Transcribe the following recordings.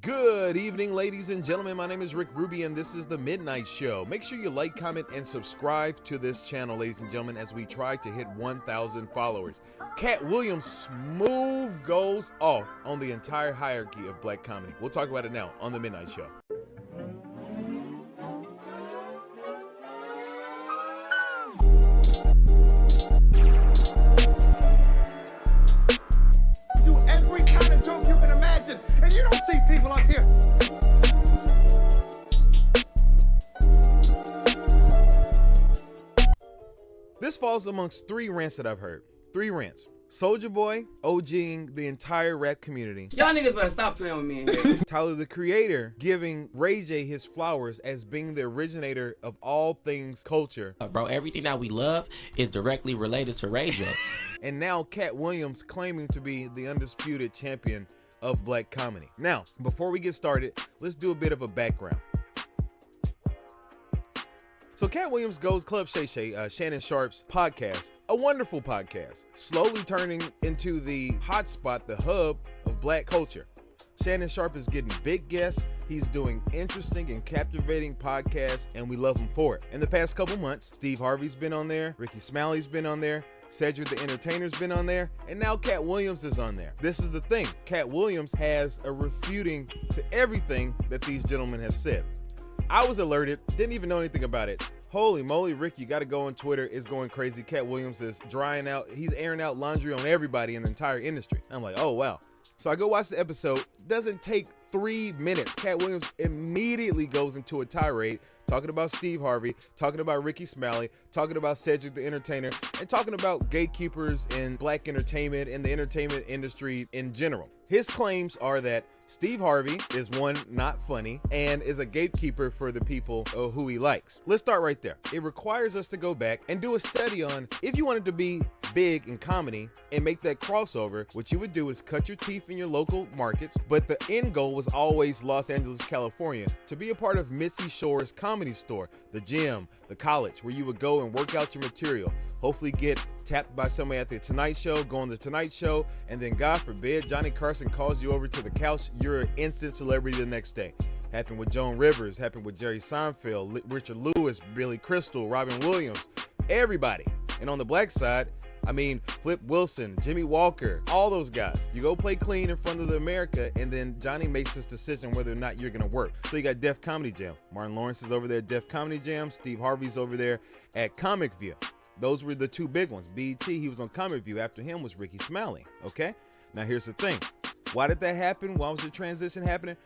Good evening, ladies and gentlemen. My name is Rick Ruby, and this is The Midnight Show. Make sure you like, comment, and subscribe to this channel, ladies and gentlemen, as we try to hit 1,000 followers. Katt Williams smooth goes off on the entire hierarchy of black comedy. We'll talk about it now on The Midnight Show. Do every kind of joke you can imagine, and you don't see people up here. This falls amongst three rants that I've heard. Three rants. Soulja Boy OGing the entire rap community. Y'all niggas better stop playing with me in here. Tyler, the Creator, giving Ray J his flowers as being the originator of all things culture. Bro, everything that we love is directly related to Ray J. And now Katt Williams claiming to be the undisputed champion of black comedy. Now, before we get started, let's do a bit of a background. So Katt Williams goes Club Shay Shay, Shannon Sharpe's podcast, a wonderful podcast, slowly turning into the hotspot, the hub of black culture. Shannon Sharpe is getting big guests. He's doing interesting and captivating podcasts, and we love him for it. In the past couple months, Steve Harvey's been on there, Ricky Smiley's been on there, Cedric the Entertainer's been on there, and now Katt Williams is on there. This is the thing. Katt Williams has a refuting to everything that these gentlemen have said. I was alerted, didn't even know anything about it. Holy moly, Rick, you got to go on Twitter. It's going crazy. Katt Williams is drying out. He's airing out laundry on everybody in the entire industry. I'm like, oh, wow. So I go watch the episode. Doesn't take 3 minutes. Katt Williams immediately goes into a tirade talking about Steve Harvey, talking about Ricky Smiley, talking about Cedric the Entertainer, and talking about gatekeepers in black entertainment and the entertainment industry in general. His claims are that Steve Harvey is, one, not funny, and is a gatekeeper for the people who he likes. Let's start right there. It requires us to go back and do a study on if you wanted to be big in comedy and make that crossover, what you would do is cut your teeth in your local markets, but the end goal was always Los Angeles, California, to be a part of Mitzi Shore's Comedy Store, the gym, the college, where you would go and work out your material, hopefully get tapped by somebody at the Tonight Show, go on the Tonight Show, and then God forbid Johnny Carson calls you over to the couch, you're an instant celebrity the next day. Happened with Joan Rivers, happened with Jerry Seinfeld, Richard Lewis, Billy Crystal, Robin Williams, everybody. And on the black side, I mean, Flip Wilson, Jimmy Walker, all those guys. You go play clean in front of the America, and then Johnny makes this decision whether or not you're gonna work. So you got Def Comedy Jam. Martin Lawrence is over there at Def Comedy Jam. Steve Harvey's over there at Comic View. Those were the two big ones. BET, he was on Comic View. After him was Ricky Smiley, okay? Now here's the thing. Why did that happen? Why was the transition happening?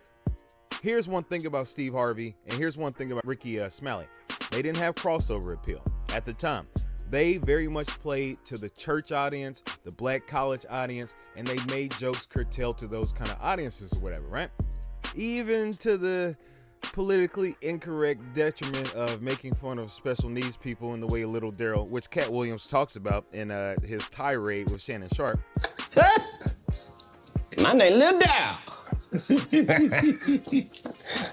Here's one thing about Steve Harvey, and here's one thing about Ricky Smiley. They didn't have crossover appeal at the time. They very much played to the church audience, the black college audience, and they made jokes curtailed to those kind of audiences or whatever, right? Even to the politically incorrect detriment of making fun of special needs people in the way Little Daryl, which Katt Williams talks about in his tirade with Shannon Sharpe. My name Lil Dow.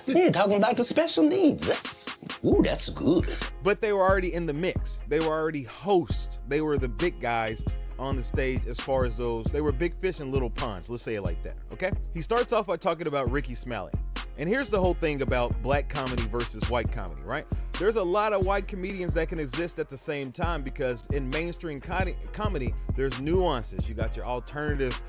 You're talking about the special needs. That's good. But they were already in the mix. They were already hosts. They were the big guys on the stage as far as those. They were big fish in little ponds. Let's say it like that, okay? He starts off by talking about Ricky Smiley. And here's the whole thing about black comedy versus white comedy, right? There's a lot of white comedians that can exist at the same time because in mainstream comedy, there's nuances. You got your alternative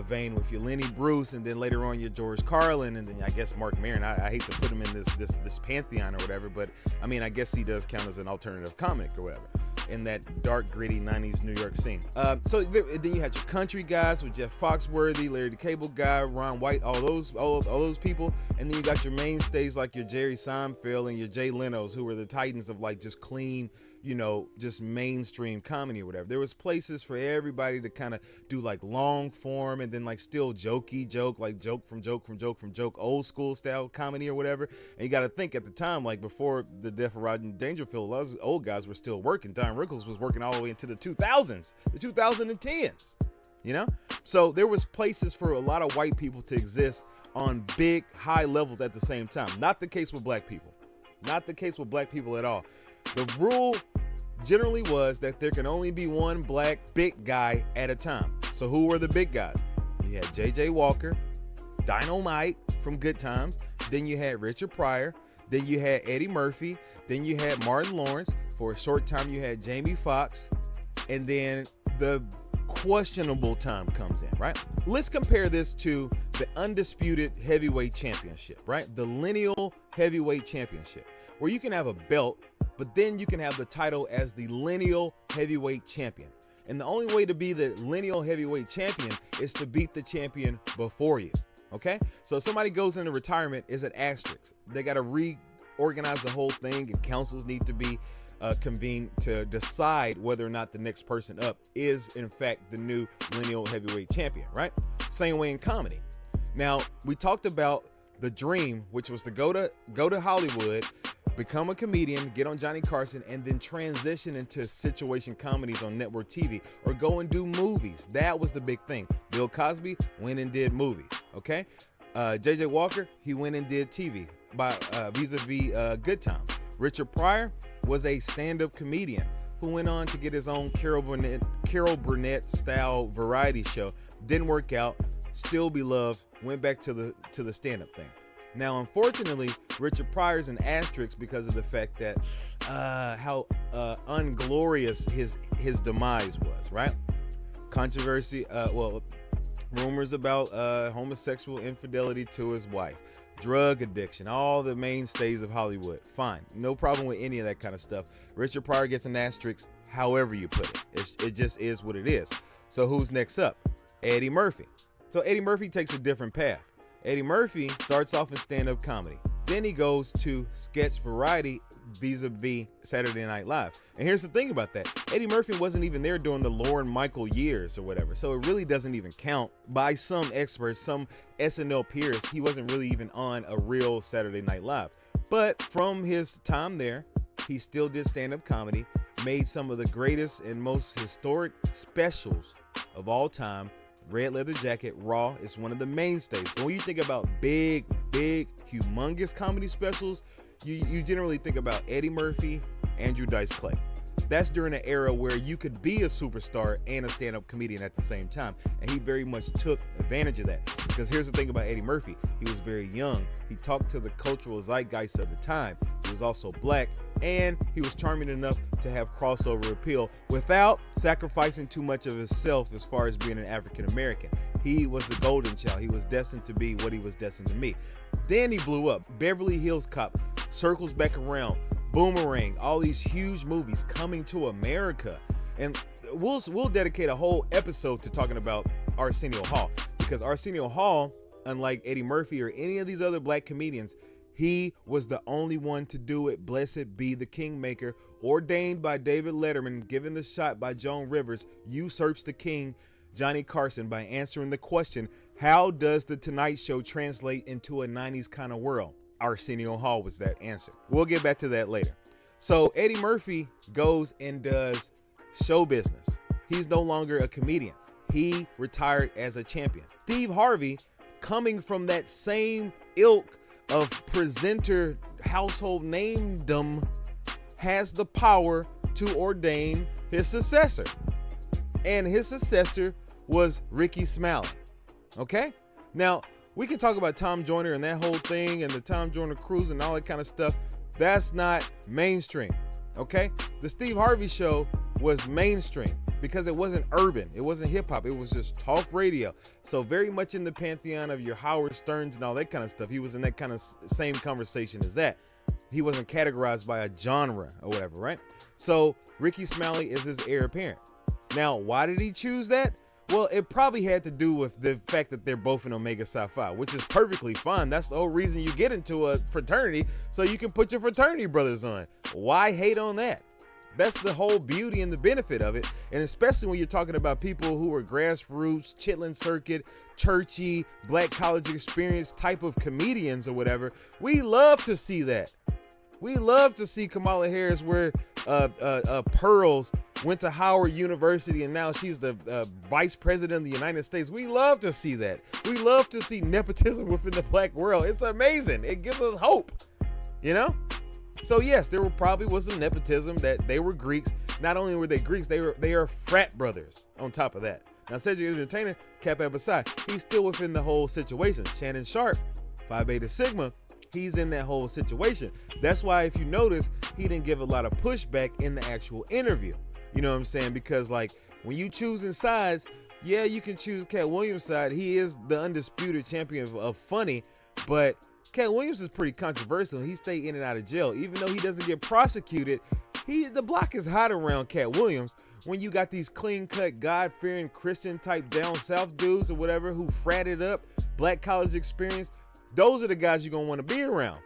vein with your Lenny Bruce, and then later on your George Carlin, and then I guess Mark Maron. I hate to put him in this pantheon or whatever, but I mean I guess he does count as an alternative comic or whatever in that dark, gritty 90s New York scene. So then you had your country guys with Jeff Foxworthy, Larry the Cable Guy, Ron White, all those people, and then you got your mainstays like your Jerry Seinfeld and your Jay Leno's, who were the titans of like just clean, you know, just mainstream comedy or whatever. There was places for everybody to kind of do like long form and then like still joke, like joke from joke, old school style comedy or whatever. And you got to think at the time, like before the death of Rodney Dangerfield, a lot of old guys were still working. Don Rickles was working all the way into the 2000s, the 2010s, you know? So there was places for a lot of white people to exist on big, high levels at the same time. Not the case with black people. Not the case with black people at all. The rule generally was that there can only be one black big guy at a time. So who were the big guys? You had J.J. Walker, Dynamite, from Good Times. Then you had Richard Pryor. Then you had Eddie Murphy. Then you had Martin Lawrence. For a short time, you had Jamie Foxx. And then the questionable time comes in, right? Let's compare this to the undisputed heavyweight championship, right? The lineal heavyweight championship, where you can have a belt, but then you can have the title as the lineal heavyweight champion. And the only way to be the lineal heavyweight champion is to beat the champion before you, okay? So if somebody goes into retirement, is an asterisk. They got to reorganize the whole thing, and councils need to be convened to decide whether or not the next person up is in fact the new lineal heavyweight champion, right? Same way in comedy. Now, we talked about the dream, which was to go to Hollywood, become a comedian, get on Johnny Carson, and then transition into situation comedies on network TV, or go and do movies. That was the big thing. Bill Cosby went and did movies, okay? JJ Walker, he went and did TV by vis-a-vis Good Times. Richard Pryor was a stand-up comedian who went on to get his own Carol Burnett style variety show. Didn't work out, still beloved, went back to the stand-up thing. Now, unfortunately, Richard Pryor's an asterisk because of the fact that how unglorious his demise was, right? Controversy, rumors about homosexual infidelity to his wife, drug addiction, all the mainstays of Hollywood. Fine, no problem with any of that kind of stuff. Richard Pryor gets an asterisk however you put it. It just is what it is. So who's next up? Eddie Murphy. So Eddie Murphy takes a different path. Eddie Murphy starts off in stand-up comedy. Then he goes to sketch variety vis-a-vis Saturday Night Live. And here's the thing about that. Eddie Murphy wasn't even there during the Lorne Michael years or whatever. So it really doesn't even count. By some experts, some SNL peers, he wasn't really even on a real Saturday Night Live. But from his time there, he still did stand-up comedy, made some of the greatest and most historic specials of all time. Red Leather Jacket, Raw is one of the mainstays. But when you think about big, humongous comedy specials, you generally think about Eddie Murphy, Andrew Dice Clay. That's during an era where you could be a superstar and a stand-up comedian at the same time. And he very much took advantage of that. Because here's the thing about Eddie Murphy. He was very young. He talked to the cultural zeitgeist of the time. He was also black, and he was charming enough to have crossover appeal without sacrificing too much of himself as far as being an African American. He was the golden child. He was destined to be what he was destined to be. Then he blew up. Beverly Hills Cop, circles back around, Boomerang, all these huge movies coming to America. And we'll dedicate a whole episode to talking about Arsenio Hall, because Arsenio Hall, unlike Eddie Murphy or any of these other black comedians, he was the only one to do it. Blessed be the Kingmaker, ordained by David Letterman, given the shot by Joan Rivers, usurps the king, Johnny Carson, by answering the question, how does the Tonight Show translate into a 90s kind of world? Arsenio Hall was that answer. We'll get back to that later. So Eddie Murphy goes and does show business. He's no longer a comedian. He retired as a champion. Steve Harvey, coming from that same ilk of presenter household namedom, has the power to ordain his successor. And his successor was Ricky Smiley. Okay? Now, we can talk about Tom Joyner and that whole thing and the Tom Joyner cruise and all that kind of stuff. That's not mainstream. Okay? The Steve Harvey show was mainstream because it wasn't urban. It wasn't hip hop. It was just talk radio. So very much in the pantheon of your Howard Sterns and all that kind of stuff. He was in that kind of same conversation as that. He wasn't categorized by a genre or whatever, right? So Ricky Smiley is his heir apparent. Now, why did he choose that? Well, it probably had to do with the fact that they're both in Omega Psi Phi, which is perfectly fine. That's the whole reason you get into a fraternity, so you can put your fraternity brothers on. Why hate on that? That's the whole beauty and the benefit of it. And especially when you're talking about people who are grassroots, chitlin circuit, churchy, black college experience type of comedians or whatever. We love to see that. We love to see Kamala Harris wear pearls, went to Howard University, and now she's the vice president of the United States. We love to see that. We love to see nepotism within the black world. It's amazing. It gives us hope, you know? So yes, there probably was some nepotism, that they were Greeks. Not only were they Greeks, they are frat brothers on top of that. Now, Cedric the Entertainer, Cap Abasai, he's still within the whole situation. Shannon Sharpe, Phi Beta Sigma, he's in that whole situation. That's why if you notice, he didn't give a lot of pushback in the actual interview. You know what I'm saying? Because like when you choosing sides, yeah, you can choose Katt Williams' side. He is the undisputed champion of funny, but Katt Williams is pretty controversial. He stayed in and out of jail. Even though he doesn't get prosecuted, the block is hot around Katt Williams when you got these clean-cut, God-fearing, Christian-type down south dudes or whatever who fratted up, black college experience. Those are the guys you're going to want to be around,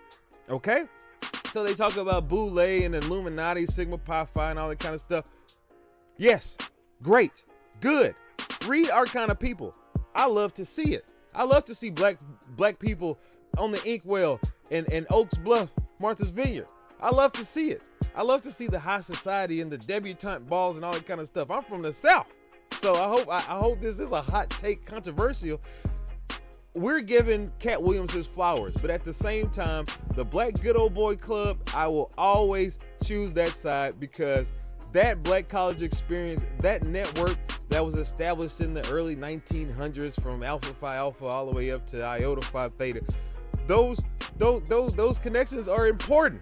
okay? So they talk about Boule and Illuminati, Sigma Pi Phi, and all that kind of stuff. Yes, great, good. Read our kind of people. I love to see it. I love to see black people on the Inkwell in Oaks Bluff, Martha's Vineyard. I love to see it. I love to see the high society and the debutante balls and all that kind of stuff. I'm from the South, so I hope this is a hot take, controversial. We're giving Katt Williams his flowers, but at the same time, the Black Good Old Boy Club, I will always choose that side because that black college experience, that network that was established in the early 1900s from Alpha Phi Alpha all the way up to Iota Phi Theta, those connections are important.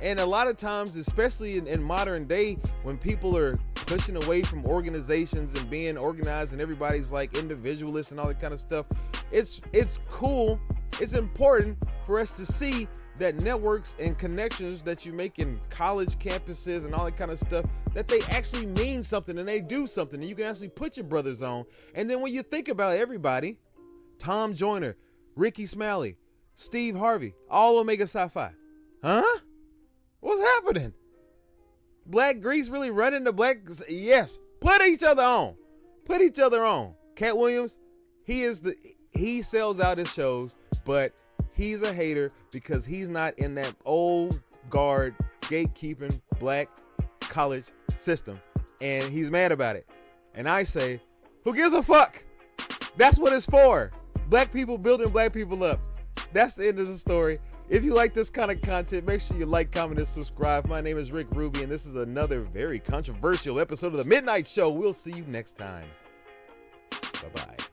And a lot of times, especially in modern day, when people are pushing away from organizations and being organized and everybody's like individualists and all that kind of stuff, it's cool. It's important for us to see that networks and connections that you make in college campuses and all that kind of stuff, that they actually mean something and they do something and you can actually put your brothers on. And then when you think about everybody, Tom Joyner, Ricky Smalley, Steve Harvey, all Omega Psi Phi. Huh? What's happening? Black Greeks really running the black? Yes. Put each other on. Put each other on. Katt Williams, he sells out his shows, but he's a hater because he's not in that old guard gatekeeping black college system. And he's mad about it. And I say, who gives a fuck? That's what it's for. Black people building black people up. That's the end of the story. If you like this kind of content, make sure you like, comment, and subscribe. My name is Rick Ruby, and this is another very controversial episode of The Midnight Show. We'll see you next time. Bye-bye.